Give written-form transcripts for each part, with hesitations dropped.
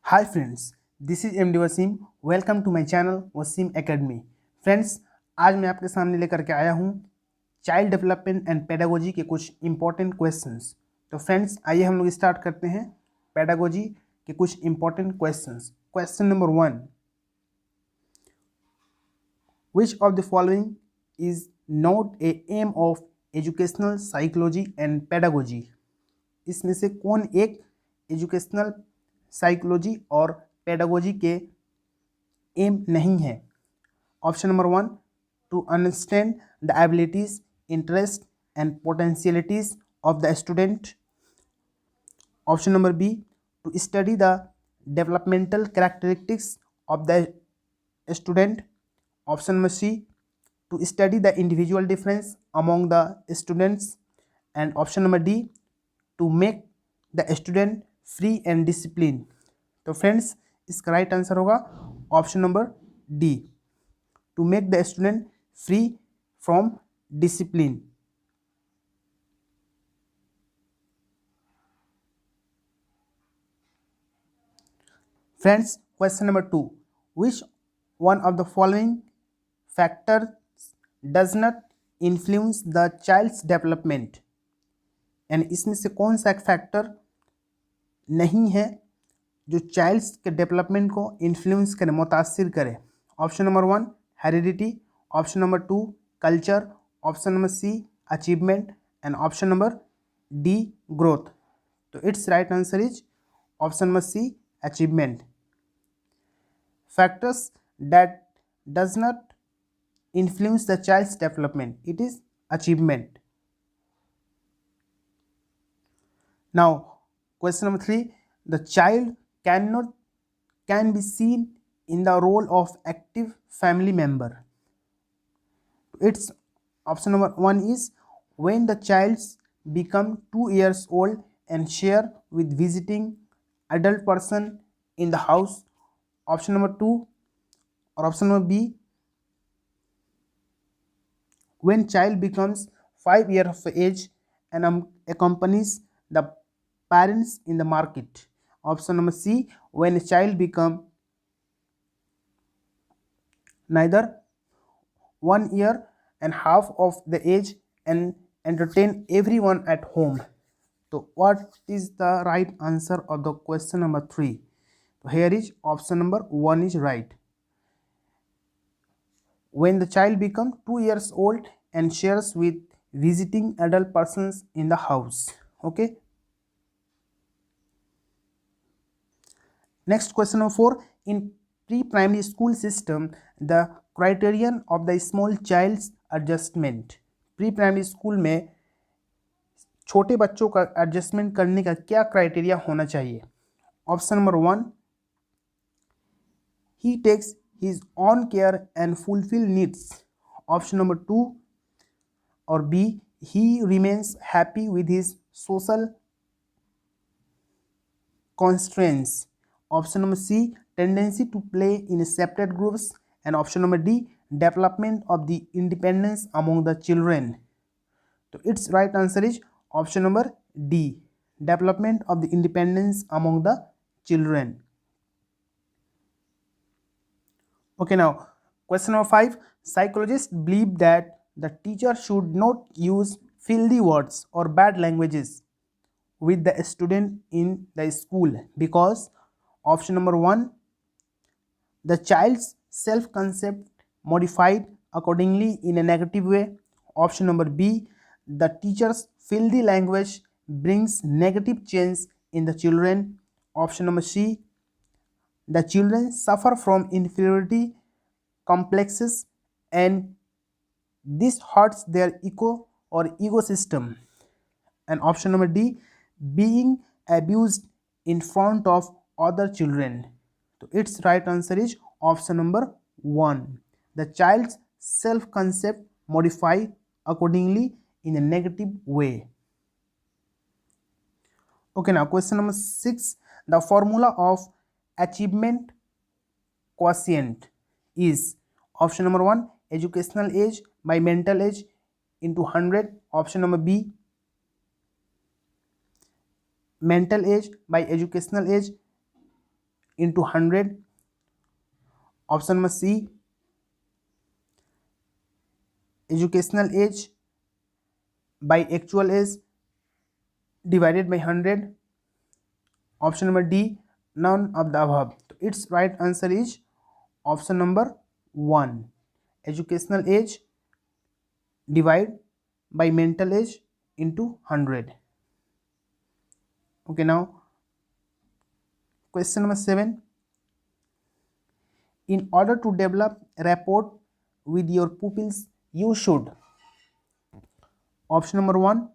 Hi friends, this is MD Waseem. Welcome to my channel Waseem academy. Friends, आज मैं आपके सामने लेकर के आया हूँ चाइल्ड डेवलपमेंट एंड पेडागोजी के कुछ इंपॉर्टेंट क्वेश्चंस। तो फ्रेंड्स, आइए हम लोग स्टार्ट करते हैं पेडागोजी के कुछ important questions. Question number 1, which of the following is not a aim of educational psychology and pedagogy? इसमें से कौन एक एजुकेशनल साइकोलॉजी और पेडागोजी के एम नहीं है? Option number 1, to understand the abilities, interest and potentialities of the student. Option number B, to study the developmental characteristics of the student. Option number C, to study the individual difference among the students. And option number D, to make the student free and discipline. तो friends, इसका right answer होगा option number D, to make the student free from discipline. Friends, question number 2, which one of the following factor does not influence the child's development? यानी इसमें से कौन सा एक factor नहीं है जो चाइल्ड्स के डेवलपमेंट को इन्फ्लुएंस करे, मुतासिर करे? Option number 1, heredity. Option number 2, culture. Option number C, achievement. And option number D, growth. तो it's right answer is option number C, achievement. Factors that does not influence the child's development, it is achievement. Now question number 3, the child can be seen in the role of active family member. Its option number 1 is when the child become 2 years old and share with visiting adult person in the house. Option number 2 or option number B, when child becomes 5 years of age and accompanies the parents in the market. Option number C, when a child become neither 1 year and half of the age and entertain everyone at home. So what is the right answer of the question number 3? So here is option number 1 is right. When the child becomes 2 years old and shares with visiting adult persons in the house. Okay. Next, question number 4, in pre-primary school system, the criterion of the small child's adjustment. Pre-primary school में छोटे बच्चों का adjustment करने का क्या criteria होना चाहिए? Option number 1, he takes his own care and fulfill needs. Option number 2 or B, he remains happy with his social constraints. Option number C, tendency to play in separate groups. And option number D, development of the independence among the children. So its right answer is option number D, development of the independence among the children. Okay, now question number 5, psychologists believe that the teacher should not use filthy words or bad languages with the student in the school because option number 1, the child's self concept modified accordingly in a negative way. Option number B, the teacher's filthy language brings negative change in the children. Option number C, the children suffer from inferiority complexes and this hurts their ego system. And option number D, being abused in front of other children. So its right answer is option number 1, the child's self concept modify accordingly in a negative way. Okay, now question number 6, the formula of achievement quotient is option number 1, educational age by mental age into 100. Option number B, mental age by educational age into 100. Option number C, educational age by actual age divided by 100. Option number D, none of the above. So its right answer is option number 1. Educational age divide by mental age into 100. Okay, now question number 7. In order to develop rapport with your pupils, you should. Option number 1,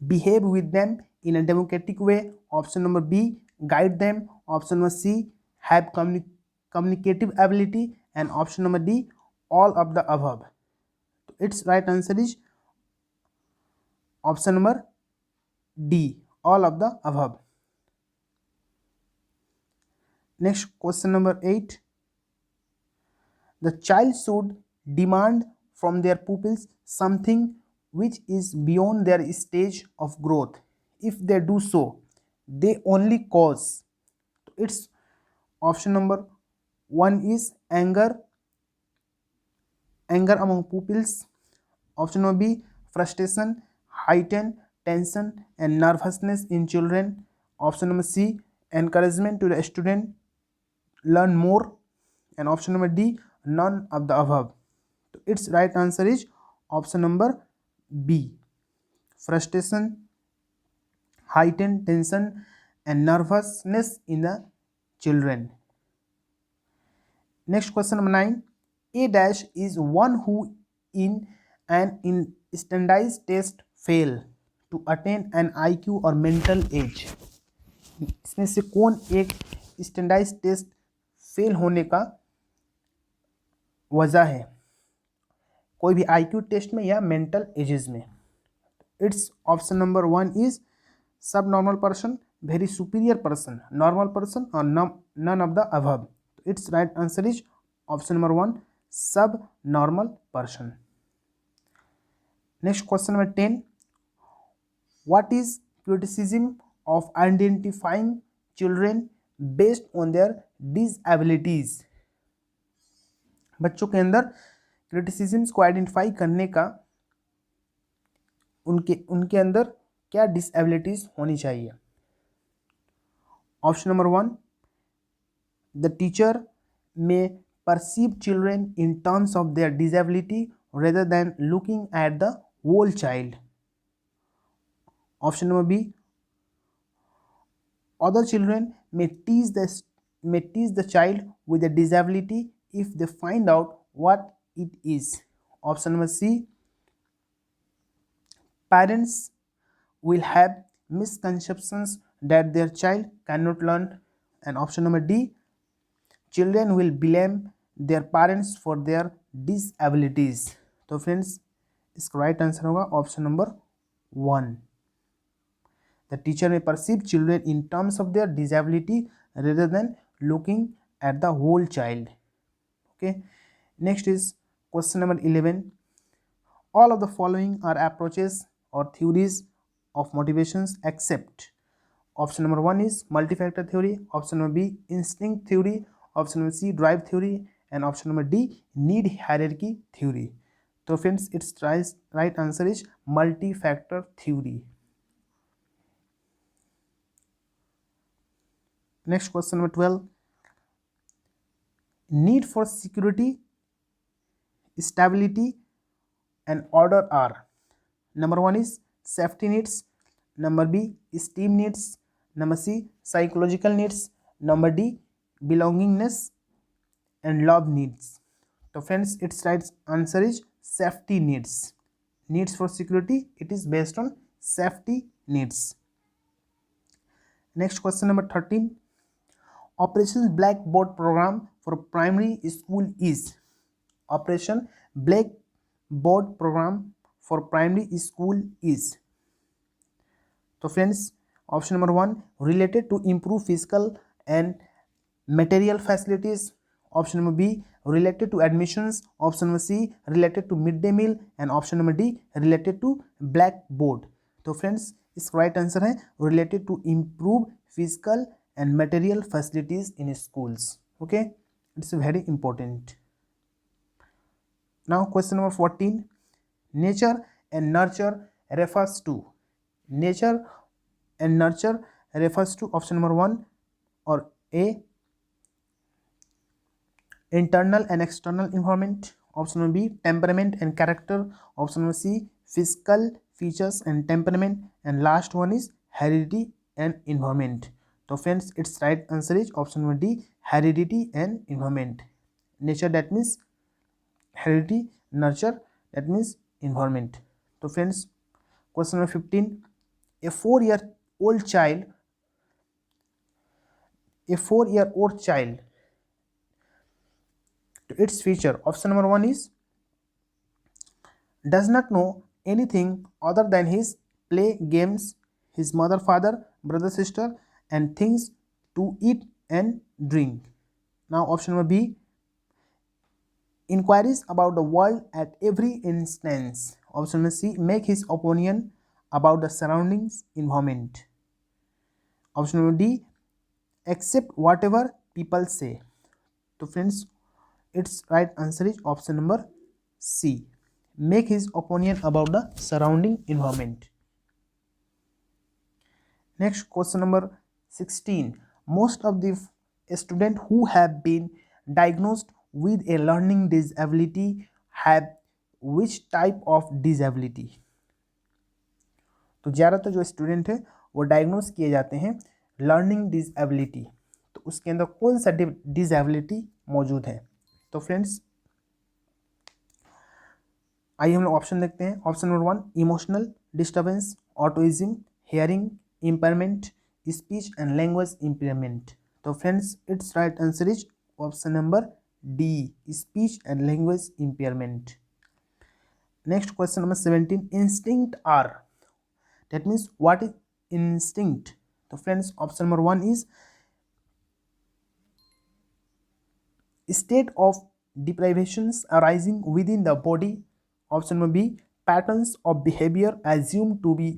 behave with them in a democratic way. Option number B, guide them. Option number C, have communicative ability. And option number D, all of the above. Its right answer is option number D, all of the above. Next, question number 8. The child should demand from their pupils something which is beyond their stage of growth. If they do so, they only cause. Its option number 1 is anger among pupils. Option number B, frustration, heightened tension and nervousness in children. Option number C, encouragement to the student learn more. And option number D, none of the above. So its right answer is option number B, frustration, heightened tension and nervousness in the children. Next, question number 9. A dash is one who in an standardized test fail to attain an IQ or mental age. इसमें से कौन एक standardise test fail होने का वजह है, कोई भी IQ टेस्ट में या मेंटल एजेस में? It's option number 1 is subnormal person, very superior person, normal person और none of the above. It's right answer is option number 1, subnormal person. Next question number 10. What is criticism of identifying children based on their disabilities? बच्चों के अंदर criticisms को identify करने का उनके अंदर क्या डिसेबिलिटीज होनी चाहिए? Option number 1, the teacher may perceive children in terms of their disability rather than looking at the whole child. Option number B, other children may tease the child with a disability if they find out what it is. Option number C, parents will have misconceptions that their child cannot learn. And option number D, children will blame their parents for their disabilities. तो friends इसका right answer होगा option number 1. The teacher may perceive children in terms of their disability rather than looking at the whole child. Okay. Next is question number 11. All of the following are approaches or theories of motivations except. Option number 1 is multi-factor theory. Option number B, instinct theory. Option number C, drive theory. And option number D, need hierarchy theory. So friends, its right answer is multi-factor theory. Next question number 12. Need for security, stability and order are. Number 1 is safety needs. Number B, esteem needs. Number C, psychological needs. Number D, belongingness and love needs. So friends, its right answer is safety needs. Needs for security, it is based on safety needs. Next question number 13. Operation Blackboard program for primary school is. Operation Blackboard program for primary school is. So friends, option number 1, related to improve physical and material facilities. Option number B, related to admissions. Option number C, related to midday meal. And option number D, related to blackboard. तो friends इसका right answer है related to improve physical and material facilities in schools. Okay, it's very important. Now question number 14. Nature and nurture refers to. Nature and nurture refers to option number 1 or A, internal and external environment, option number B, temperament and character, option number C, physical features and temperament, and last one is heredity and environment. So friends, its right answer is option number D, heredity and environment. Nature, that means heredity, nurture, that means environment. So friends, question number 15. A 4-year old child, a 4-year old child, to its feature, option number 1 is does not know anything other than his play games, his mother, father, brother, sister, and things to eat and drink. Now option number B, inquiries about the world at every instance. Option number C, make his opinion about the surroundings environment. Option number D, accept whatever people say. So friends, its right answer is option number C, make his opinion about the surrounding environment. Next question number 16. Most of the students who have been diagnosed with a learning disability have which type of disability? तो ज़्यादातर जो student है वो diagnose किए जाते हैं learning disability, तो उसके अंदर कौन सा डिसेबिलिटी मौजूद है? तो फ्रेंड्स आइए हम लोग ऑप्शन देखते हैं. Option number 1, emotional disturbance, autism, hearing impairment, speech and language impairment. तो friends it's right answer is option number D, speech and language impairment. Next question number 17. Instinct are, that means what is instinct? So friends, option number 1 is state of deprivations arising within the body. Option number B, patterns of behavior assumed to be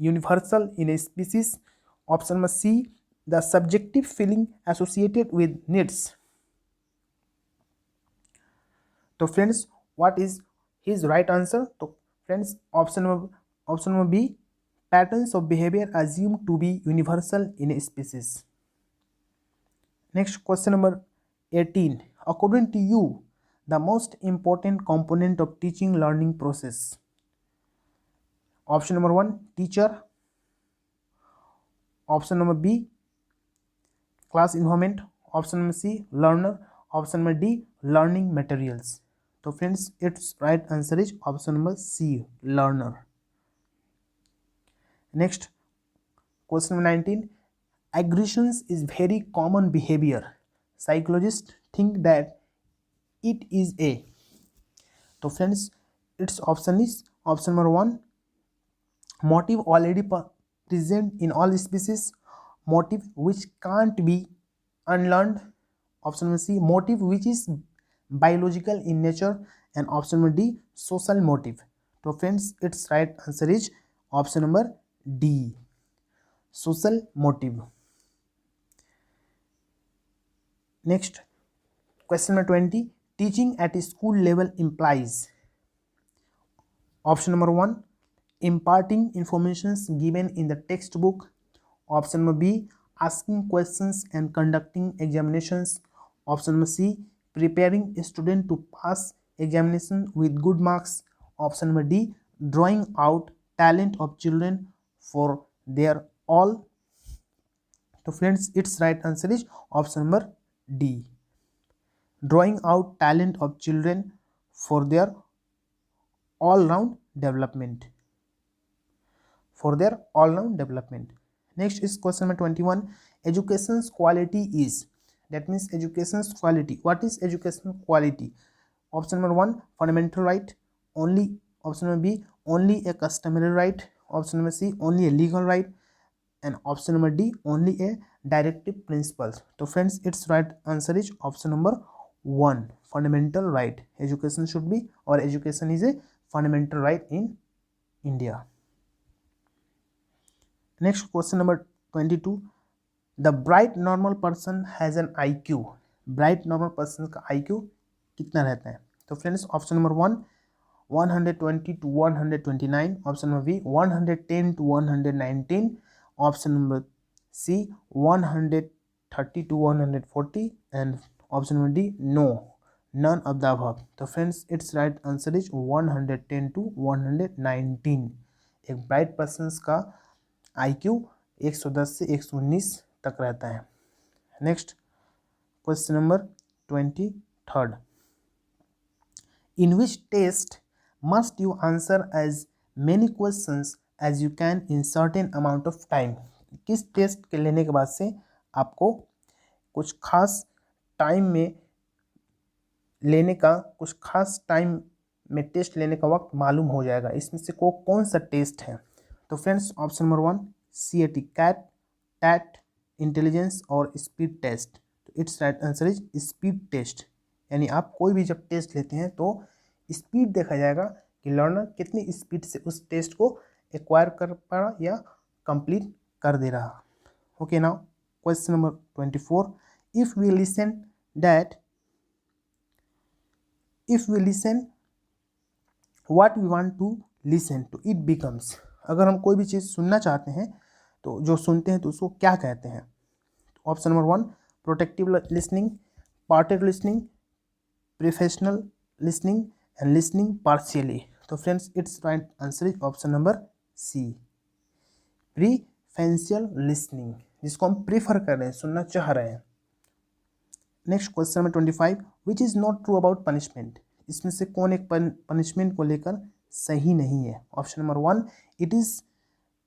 universal in a species. Option number C, the subjective feeling associated with needs. So friends, what is his right answer? So friends, option number B, patterns of behavior assumed to be universal in a species. Next question number 18. According to you, the most important component of teaching learning process. Option number 1, teacher. Option number B, class environment. Option number C, learner. Option number D, learning materials. So friends, its right answer is option number C, learner. Next question number 19. Aggressions is very common behavior. Psychologists think that it is a. So friends, its option is option number 1, motive already present in all species, motive which can't be unlearned. Option number C, motive which is biological in nature, and option number D, social motive. So friends, its right answer is option number D, social motive. Next question number 20. Teaching at a school level implies. Option number 1, imparting informations given in the textbook. Option number B, asking questions and conducting examinations. Option number C, preparing a student to pass examination with good marks. Option number D, drawing out talent of children for their all. So friends, its right answer is option number D, drawing out talent of children for their all-round development. Next is question number 21. Education's quality is, that means education's quality. What is educational quality? Option number 1, fundamental right only. Option number B, only a customary right. Option number C, only a legal right. And option number D, only a directive principles. So friends, its right answer is option number 1, fundamental right. Education should be, or education is a fundamental right in India. Next question number 22. The bright normal person has an IQ, bright normal person का IQ कितना रहता है? तो friends option number 1 120 to 129, option number B 110 to 119, option number C 130 to 140 and option number D no, none of the above. तो friends it's right answer is 110 to 119। एक bright person का IQ 110 से 119 तक रहता है। Next question number 23rd, in which test must you answer as many questions as you can in certain amount of time? किस test के लेने के बाद से आपको कुछ खास टाइम में लेने का, कुछ खास टाइम में टेस्ट लेने का वक्त मालूम हो जाएगा? इसमें से कौन सा टेस्ट है? तो friends option number 1 CAT, CAT, TAT, intelligence और स्पीड टेस्ट। तो it's right answer is speed test. यानी आप कोई भी जब टेस्ट लेते हैं तो स्पीड देखा जाएगा कि लर्नर कितनी स्पीड से उस टेस्ट को एक्वायर कर पा रहा या कंप्लीट कर दे रहा। Okay, now question number 24, if we listen what we want to listen to it becomes, अगर हम कोई भी चीज़ सुनना चाहते हैं तो जो सुनते हैं तो उसको क्या कहते हैं? Option number 1 protective listening, parted listening, professional listening and listening partially. तो friends it's right answer is option number C, preferential listening, जिसको हम प्रीफर कर रहे हैं, सुनना चाह रहे हैं। Next question number 25, which is not true about punishment, इसमें से कौन एक पनिशमेंट को लेकर सही नहीं है? Option number 1 it is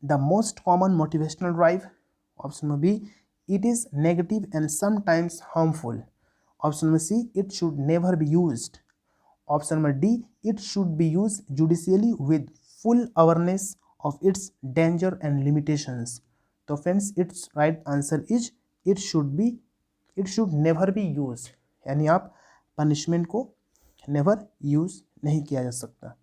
the most common motivational drive, option number B it is negative and sometimes harmful, option number C it should never be used, option number D it should be used judiciously with full awareness of its danger and limitations. तो friends it's right answer is it should never be use, यानी आप punishment को never use नहीं किया जा सकता।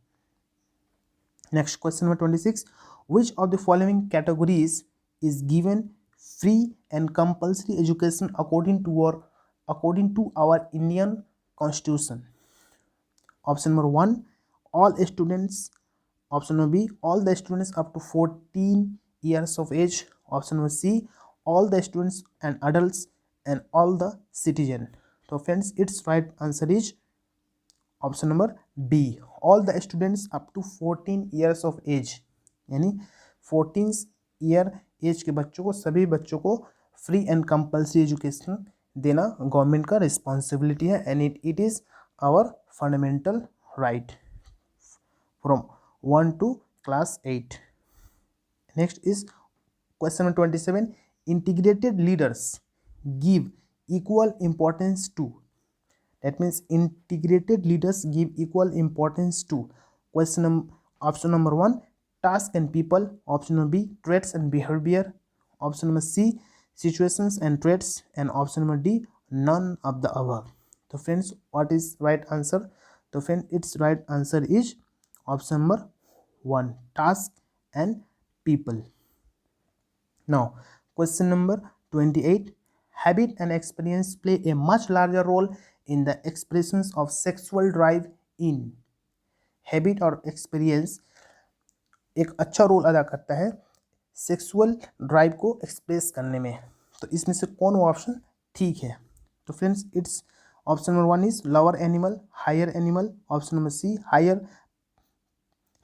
Next question number 26, which of the following categories is given free and compulsory education according to our Indian constitution? Option number 1 all students, option number B all the students up to 14 years of age, option number C all the students and adults and all the citizen। तो friends it's right answer is option number B all the students up to 14 years of age, यानी 14 year as के बच्चों को, सभी बच्चों को free and compulsory education देना government का रिस्पॉन्सिबिलिटी है and it is our fundamental right from 1 to class 8। Next is question number 27, integrated leaders give equal importance to, that means integrated leaders give equal importance to option number 1 task and people, option number B traits and behavior, option number C situations and traits, and option number D none of the above। तो friends what is right answer? तो friend it's right answer is option number 1 task and people. Now question number 28, habit and experience play a much larger role in the expressions of sexual drive in, habit और experience एक अच्छा role अदा करता है sexual drive को express करने में। तो इसमें से कौन वो ऑप्शन ठीक है? तो friends it's option number 1 is lower animal, higher animal, option number C higher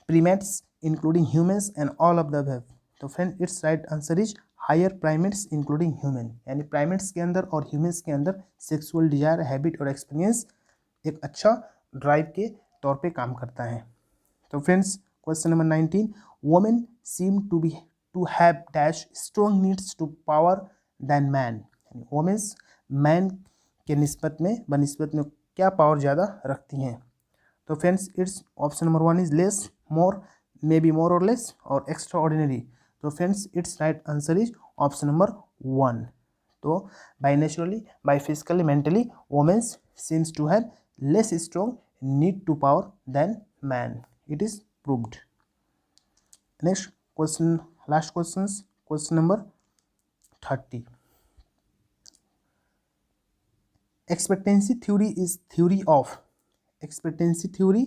primates including humans and all of the above. तो friend it's right answer is higher primates including human, यानी प्राइमेट्स के अंदर और humans के अंदर sexual desire, habit और experience एक अच्छा ड्राइव के तौर पे काम करता है। तो friends question number 19, women seem to have dash strong needs to power than man, women's man के बनिस्बत में क्या पावर ज़्यादा रखती हैं? तो friends it's option number 1 is less, more, may be more or less, और एक्स्ट्रा ऑर्डिनरी। तो friends it's right answer is option number 1। तो by naturally, by physically, mentally women's seems to have less strong need to power then man, it is proved. Next question, last question, question number 30, expectancy theory is theory of, expectancy theory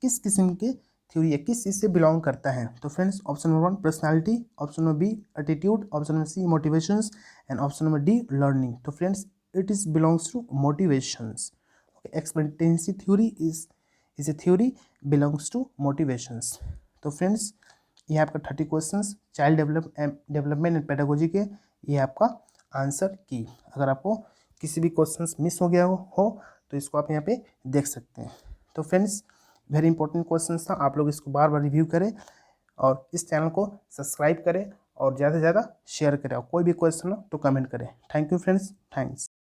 किस किस्म के theory है, किस चीज़ से belong करता है? तो friends option number 1 personality, option number B attitude, option number C motivations and option number D learning. तो friends it is belongs to motivations. Expectancy theory is a theory belongs to motivations. तो friends ये आपका 30 questions child development and pedagogy के, ये आपका answer की। अगर आपको किसी भी क्वेश्चंस मिस हो गया हो तो इसको आप यहाँ पे देख सकते हैं। तो फ्रेंड्स वेरी इंपॉर्टेंट क्वेश्चंस था, आप लोग इसको बार बार रिव्यू करें और इस चैनल को सब्सक्राइब करें और ज़्यादा से ज़्यादा शेयर करें, और कोई भी क्वेश्चन हो तो कमेंट करें। Thank you friends, thanks.